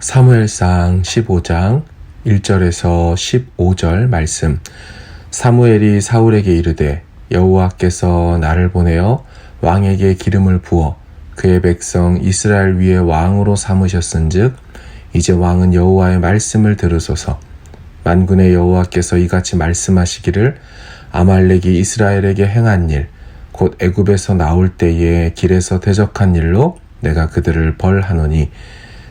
사무엘상 15장 1절에서 15절 말씀. 사무엘이 사울에게 이르되 여호와께서 나를 보내어 왕에게 기름을 부어 그의 백성 이스라엘 위에 왕으로 삼으셨은즉 이제 왕은 여호와의 말씀을 들으소서. 만군의 여호와께서 이같이 말씀하시기를 아말렉이 이스라엘에게 행한 일 곧 애굽에서 나올 때에 길에서 대적한 일로 내가 그들을 벌하노니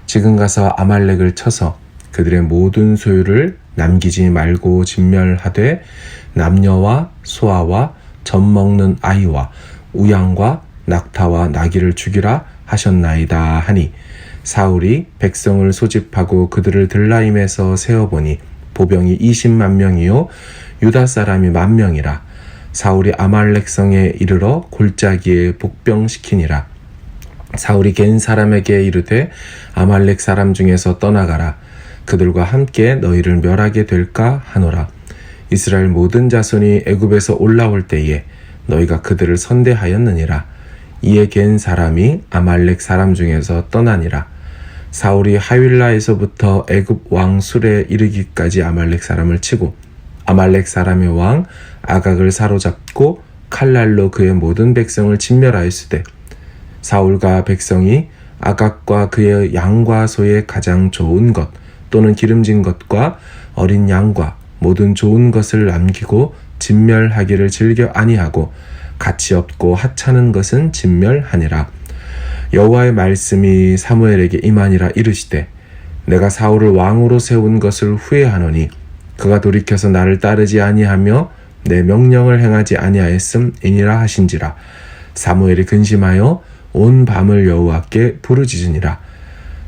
지금 가서 아말렉을 쳐서 그들의 모든 소유를 남기지 말고 진멸하되 남녀와 소아와 젖 먹는 아이와 우양과 낙타와 나귀를 죽이라 하셨나이다 하니 사울이 백성을 소집하고 그들을 들라임에서 세어보니 보병이 20만 명이요 유다 사람이 10,000명이라. 사울이 아말렉 성에 이르러 골짜기에 복병시키니라. 사울이 겐 사람에게 이르되 아말렉 사람 중에서 떠나가라. 그들과 함께 너희를 멸하게 될까 하노라. 이스라엘 모든 자손이 애굽에서 올라올 때에 너희가 그들을 선대하였느니라. 이에 겐 사람이 아말렉 사람 중에서 떠나니라. 사울이 하윌라에서부터 애굽 왕 술에 이르기까지 아말렉 사람을 치고 아말렉 사람의 왕 아각을 사로잡고 칼날로 그의 모든 백성을 진멸하였으되 사울과 백성이 아각과 그의 양과 소의 가장 좋은 것 또는 기름진 것과 어린 양과 모든 좋은 것을 남기고 진멸하기를 즐겨 아니하고 가치 없고 하찮은 것은 진멸하니라. 여호와의 말씀이 사무엘에게 임하니라. 이르시되 내가 사울을 왕으로 세운 것을 후회하노니 그가 돌이켜서 나를 따르지 아니하며 내 명령을 행하지 아니하였음이니라 하신지라. 사무엘이 근심하여 온 밤을 여호와께 부르짖으니라.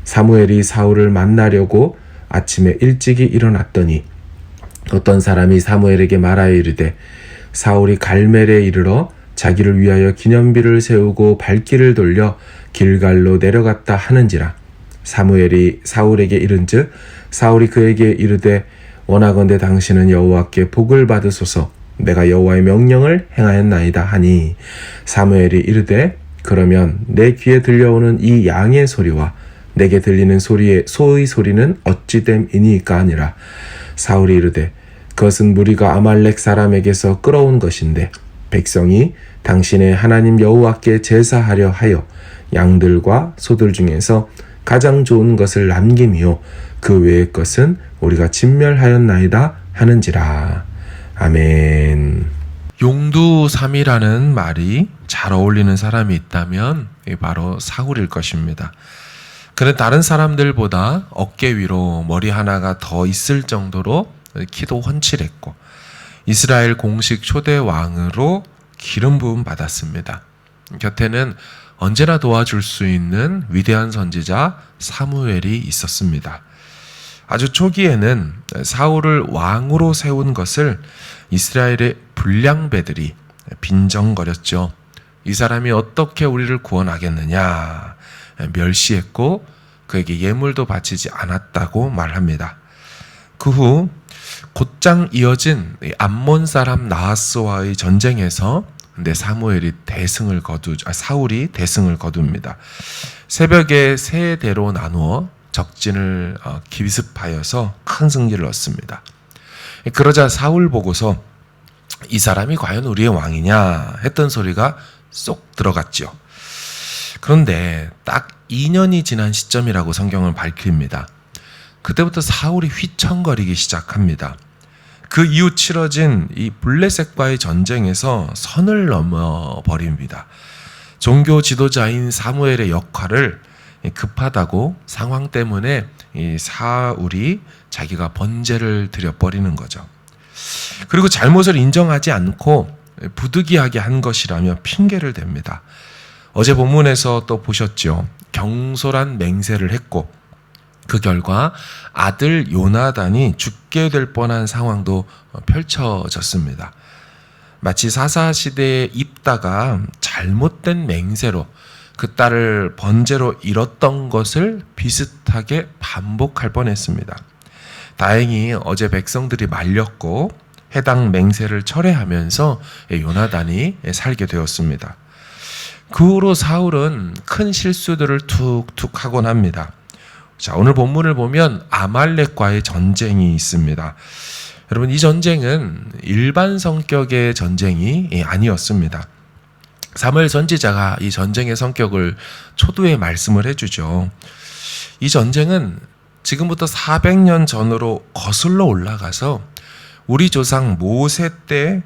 사무엘이 사울을 만나려고 아침에 일찍이 일어났더니 어떤 사람이 사무엘에게 말하여 이르되 사울이 갈멜에 이르러 자기를 위하여 기념비를 세우고 발길을 돌려 길갈로 내려갔다 하는지라. 사무엘이 사울에게 이른즉 사울이 그에게 이르되 원하건대 당신은 여호와께 복을 받으소서. 내가 여호와의 명령을 행하였나이다 하니 사무엘이 이르되 그러면 내 귀에 들려오는 이 양의 소리와 내게 들리는 소의 소리는 어찌 됨이니까 아니라. 사울이 이르되 그것은 무리가 아말렉 사람에게서 끌어온 것인데 백성이 당신의 하나님 여호와께 제사하려 하여 양들과 소들 중에서 가장 좋은 것을 남김이요 그 외의 것은 우리가 진멸하였나이다 하는지라. 아멘. 용두삼이라는 말이 잘 어울리는 사람이 있다면 바로 사울일 것입니다. 그는 다른 사람들보다 어깨 위로 머리 하나가 더 있을 정도로 키도 훤칠했고 이스라엘 공식 초대 왕으로 기름 부음 받았습니다. 곁에는 언제나 도와줄 수 있는 위대한 선지자 사무엘이 있었습니다. 아주 초기에는 사울을 왕으로 세운 것을 이스라엘의 불량배들이 빈정거렸죠. 이 사람이 어떻게 우리를 구원하겠느냐 멸시했고 그에게 예물도 바치지 않았다고 말합니다. 그 후 곧장 이어진 암몬 사람 나하스와의 전쟁에서 사울이 대승을 거둡니다. 새벽에 세 대로 나누어 적진을 기습하여서 큰 승리를 얻습니다. 그러자 사울 보고서 이 사람이 과연 우리의 왕이냐 했던 소리가 쏙 들어갔죠. 그런데 딱 2년이 지난 시점이라고 성경은 밝힙니다. 그때부터 사울이 휘청거리기 시작합니다. 그 이후 치러진 이 블레셋과의 전쟁에서 선을 넘어버립니다. 종교 지도자인 사무엘의 역할을 급하다고 상황 때문에 이 사울이 자기가 번제를 드려버리는 거죠. 그리고 잘못을 인정하지 않고 부득이하게 한 것이라며 핑계를 댑니다. 어제 본문에서 또 보셨죠. 경솔한 맹세를 했고 그 결과 아들 요나단이 죽게 될 뻔한 상황도 펼쳐졌습니다. 마치 사사시대에 입다가 잘못된 맹세로 그 딸을 번제로 잃었던 것을 비슷하게 반복할 뻔했습니다. 다행히 어제 백성들이 말렸고 해당 맹세를 철회하면서 요나단이 살게 되었습니다. 그 후로 사울은 큰 실수들을 툭툭 하곤 합니다. 자, 오늘 본문을 보면 아말렉과의 전쟁이 있습니다. 여러분, 이 전쟁은 일반 성격의 전쟁이 아니었습니다. 사무엘 선지자가 이 전쟁의 성격을 초두에 말씀을 해주죠. 이 전쟁은 지금부터 400년 전으로 거슬러 올라가서 우리 조상 모세 때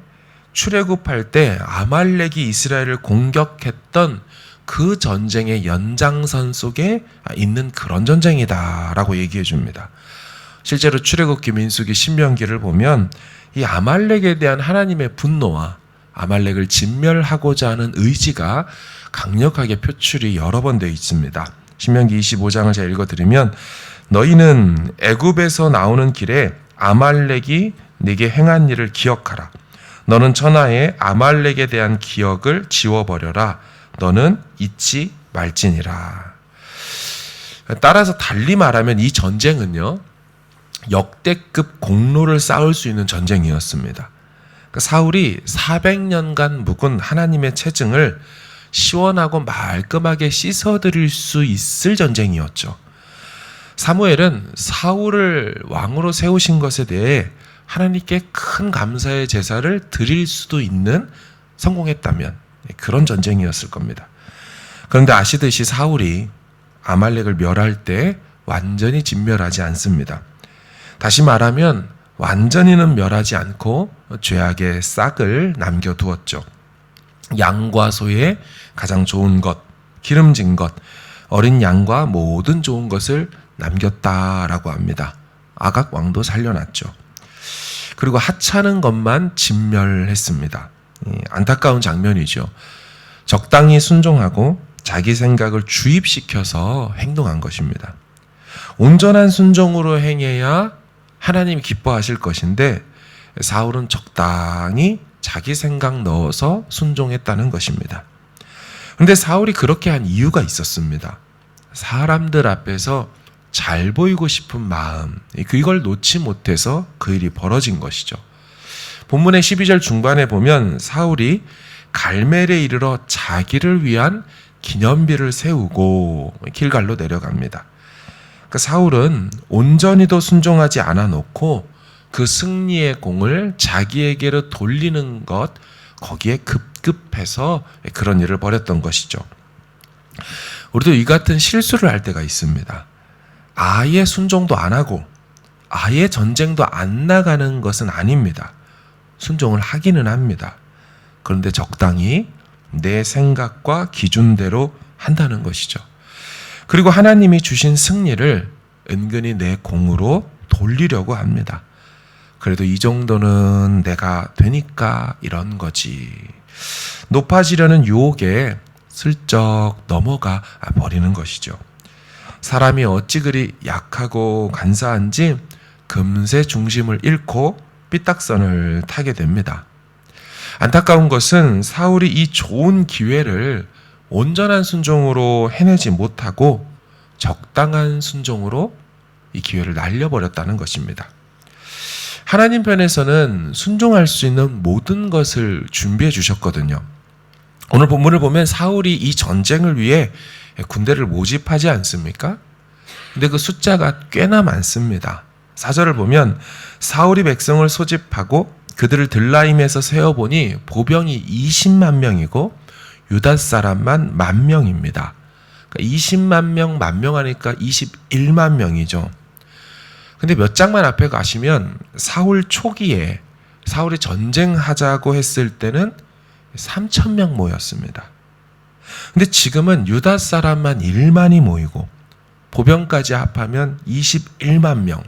출애굽할 때 아말렉이 이스라엘을 공격했던 그 전쟁의 연장선 속에 있는 그런 전쟁이다라고 얘기해 줍니다. 실제로 출애굽기, 민수기, 신명기를 보면 이 아말렉에 대한 하나님의 분노와 아말렉을 진멸하고자 하는 의지가 강력하게 표출이 여러 번 되어 있습니다. 신명기 25장을 제가 읽어드리면 너희는 애굽에서 나오는 길에 아말렉이 네게 행한 일을 기억하라. 너는 천하에 아말렉에 대한 기억을 지워버려라. 너는 잊지 말지니라. 따라서 달리 말하면 이 전쟁은요, 역대급 공로를 쌓을 수 있는 전쟁이었습니다. 사울이 400년간 묵은 하나님의 체증을 시원하고 말끔하게 씻어드릴 수 있을 전쟁이었죠. 사무엘은 사울을 왕으로 세우신 것에 대해 하나님께 큰 감사의 제사를 드릴 수도 있는, 성공했다면 그런 전쟁이었을 겁니다. 그런데 아시듯이 사울이 아말렉을 멸할 때 완전히 진멸하지 않습니다. 다시 말하면 완전히는 멸하지 않고 죄악의 싹을 남겨두었죠. 양과 소의 가장 좋은 것, 기름진 것, 어린 양과 모든 좋은 것을 남겼다라고 합니다. 아각 왕도 살려놨죠. 그리고 하찮은 것만 진멸했습니다. 안타까운 장면이죠. 적당히 순종하고 자기 생각을 주입시켜서 행동한 것입니다. 온전한 순종으로 행해야 하나님이 기뻐하실 것인데 사울은 적당히 자기 생각 넣어서 순종했다는 것입니다. 그런데 사울이 그렇게 한 이유가 있었습니다. 사람들 앞에서 잘 보이고 싶은 마음, 이걸 놓지 못해서 그 일이 벌어진 것이죠. 본문의 12절 중반에 보면 사울이 갈멜에 이르러 자기를 위한 기념비를 세우고 길갈로 내려갑니다. 그러니까 사울은 온전히도 순종하지 않아 놓고 그 승리의 공을 자기에게로 돌리는 것, 거기에 급급해서 그런 일을 벌였던 것이죠. 우리도 이 같은 실수를 할 때가 있습니다. 아예 순종도 안 하고 아예 전쟁도 안 나가는 것은 아닙니다. 순종을 하기는 합니다. 그런데 적당히 내 생각과 기준대로 한다는 것이죠. 그리고 하나님이 주신 승리를 은근히 내 공으로 돌리려고 합니다. 그래도 이 정도는 내가 되니까 이런 거지. 높아지려는 유혹에 슬쩍 넘어가 버리는 것이죠. 사람이 어찌 그리 약하고 간사한지 금세 중심을 잃고 삐딱선을 타게 됩니다. 안타까운 것은 사울이 이 좋은 기회를 온전한 순종으로 해내지 못하고 적당한 순종으로 이 기회를 날려버렸다는 것입니다. 하나님 편에서는 순종할 수 있는 모든 것을 준비해 주셨거든요. 오늘 본문을 보면 사울이 이 전쟁을 위해 군대를 모집하지 않습니까? 근데 그 숫자가 꽤나 많습니다. 4절을 보면 사울이 백성을 소집하고 그들을 들라임에서 세어보니 보병이 20만 명이고 유다 사람만 10,000명입니다. 그러니까 20만 명, 10,000명 하니까 21만 명이죠. 근데 몇 장만 앞에 가시면 사울 초기에 사울이 전쟁하자고 했을 때는 3,000명 모였습니다. 근데 지금은 유다 사람만 1만이 모이고 보병까지 합하면 21만 명,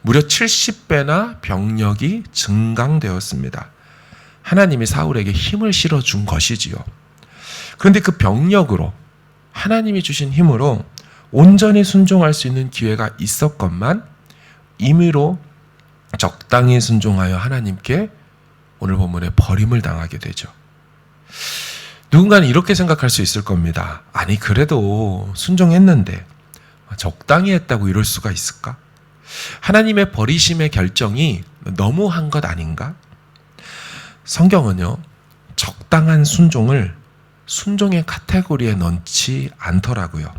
무려 70배나 병력이 증강되었습니다. 하나님이 사울에게 힘을 실어준 것이지요. 그런데 그 병력으로, 하나님이 주신 힘으로 온전히 순종할 수 있는 기회가 있었건만 임의로 적당히 순종하여 하나님께 오늘 본문에 버림을 당하게 되죠. 누군가는 이렇게 생각할 수 있을 겁니다. 아니, 그래도 순종했는데 적당히 했다고 이럴 수가 있을까? 하나님의 버리심의 결정이 너무한 것 아닌가? 성경은요, 적당한 순종을 순종의 카테고리에 넣지 않더라고요.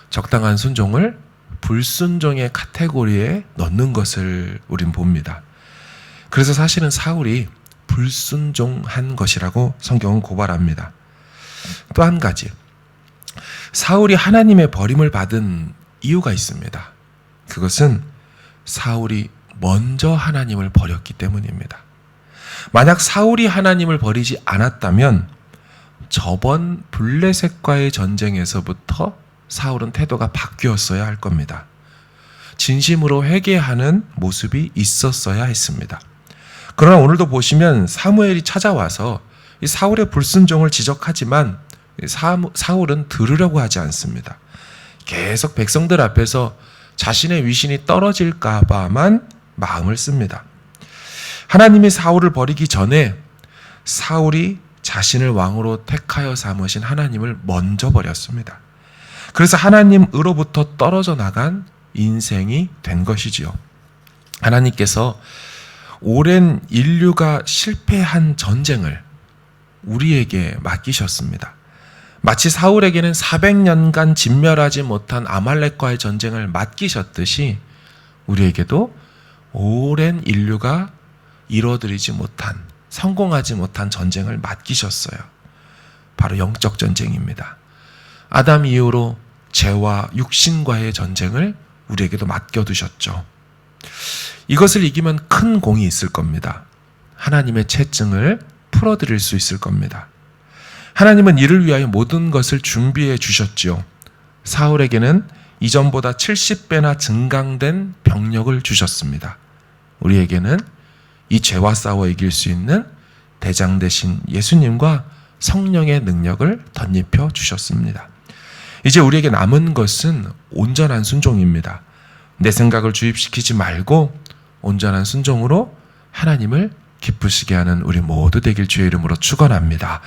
적당한 순종을 불순종의 카테고리에 넣는 것을 우린 봅니다. 그래서 사실은 사울이 불순종한 것이라고 성경은 고발합니다. 또 한 가지, 사울이 하나님의 버림을 받은 이유가 있습니다. 그것은 사울이 먼저 하나님을 버렸기 때문입니다. 만약 사울이 하나님을 버리지 않았다면 저번 블레셋과의 전쟁에서부터 사울은 태도가 바뀌었어야 할 겁니다. 진심으로 회개하는 모습이 있었어야 했습니다. 그러나 오늘도 보시면 사무엘이 찾아와서 이 사울의 불순종을 지적하지만 사울은 들으려고 하지 않습니다. 계속 백성들 앞에서 자신의 위신이 떨어질까 봐만 마음을 씁니다. 하나님이 사울을 버리기 전에 사울이 자신을 왕으로 택하여 삼으신 하나님을 먼저 버렸습니다. 그래서 하나님으로부터 떨어져 나간 인생이 된 것이지요. 하나님께서 오랜 인류가 실패한 전쟁을 우리에게 맡기셨습니다. 마치 사울에게는 400년간 진멸하지 못한 아말렉과의 전쟁을 맡기셨듯이 우리에게도 오랜 인류가 이뤄드리지 못한, 성공하지 못한 전쟁을 맡기셨어요. 바로 영적 전쟁입니다. 아담 이후로 죄와 육신과의 전쟁을 우리에게도 맡겨두셨죠. 이것을 이기면 큰 공이 있을 겁니다. 하나님의 채증을 풀어드릴 수 있을 겁니다. 하나님은 이를 위하여 모든 것을 준비해 주셨지요. 사울에게는 이전보다 70배나 증강된 병력을 주셨습니다. 우리에게는 이 죄와 싸워 이길 수 있는 대장 되신 예수님과 성령의 능력을 덧입혀 주셨습니다. 이제 우리에게 남은 것은 온전한 순종입니다. 내 생각을 주입시키지 말고 온전한 순종으로 하나님을 기쁘시게 하는 우리 모두 되길 주의 이름으로 축원합니다.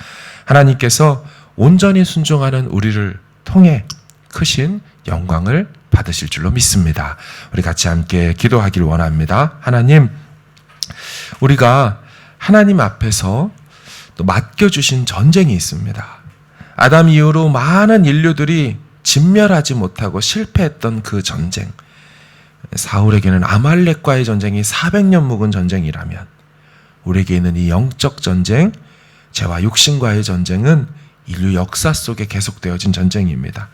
하나님께서 온전히 순종하는 우리를 통해 크신 영광을 받으실 줄로 믿습니다. 우리 같이 함께 기도하길 원합니다. 하나님, 우리가 하나님 앞에서 또 맡겨주신 전쟁이 있습니다. 아담 이후로 많은 인류들이 진멸하지 못하고 실패했던 그 전쟁, 사울에게는 아말렉과의 전쟁이 400년 묵은 전쟁이라면 우리에게 있는 이 영적 전쟁, 죄와 육신과의 전쟁은 인류 역사 속에 계속되어진 전쟁입니다.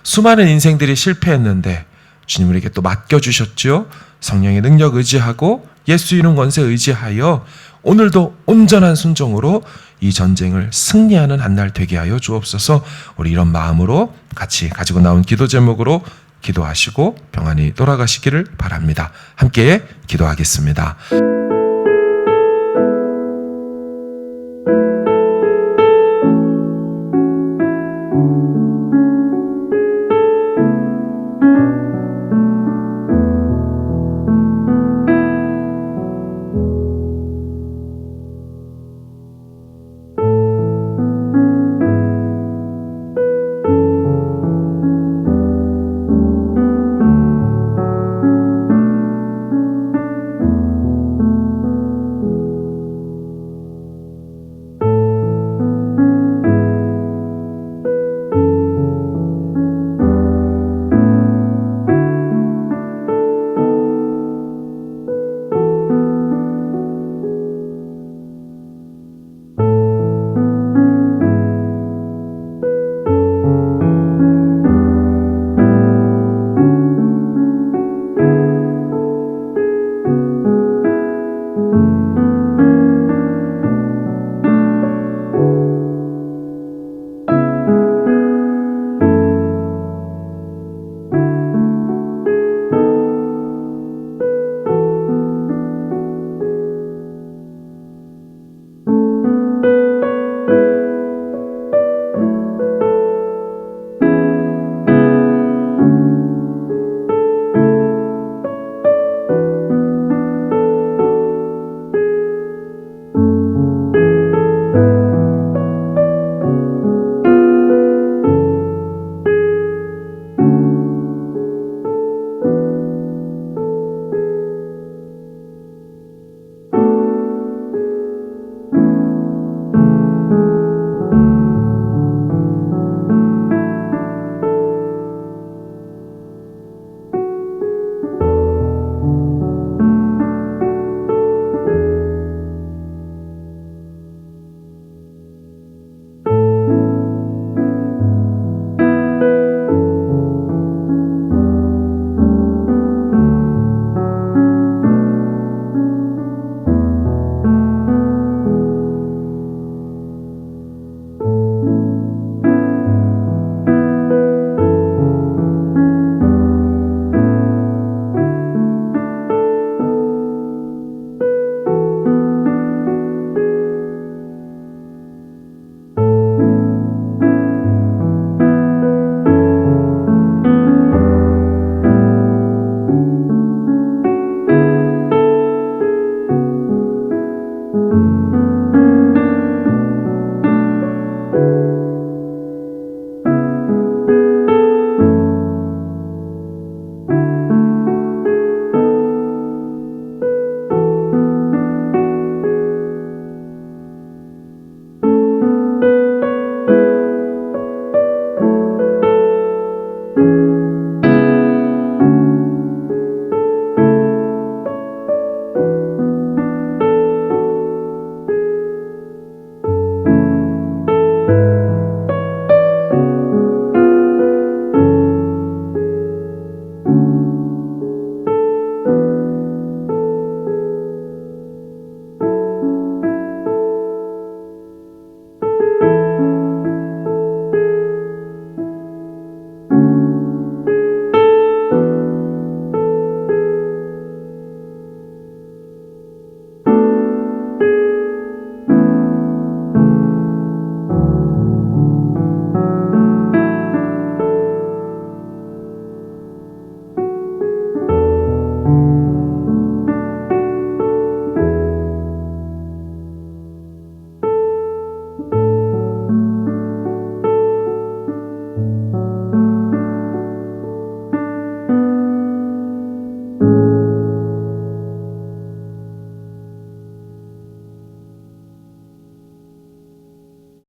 수많은 인생들이 실패했는데 주님 우리에게 또 맡겨주셨죠. 성령의 능력 의지하고 예수 이름 권세 의지하여 오늘도 온전한 순종으로 이 전쟁을 승리하는 한 날 되게 하여 주옵소서. 우리 이런 마음으로 같이 가지고 나온 기도 제목으로 기도하시고 평안히 돌아가시기를 바랍니다. 함께 기도하겠습니다.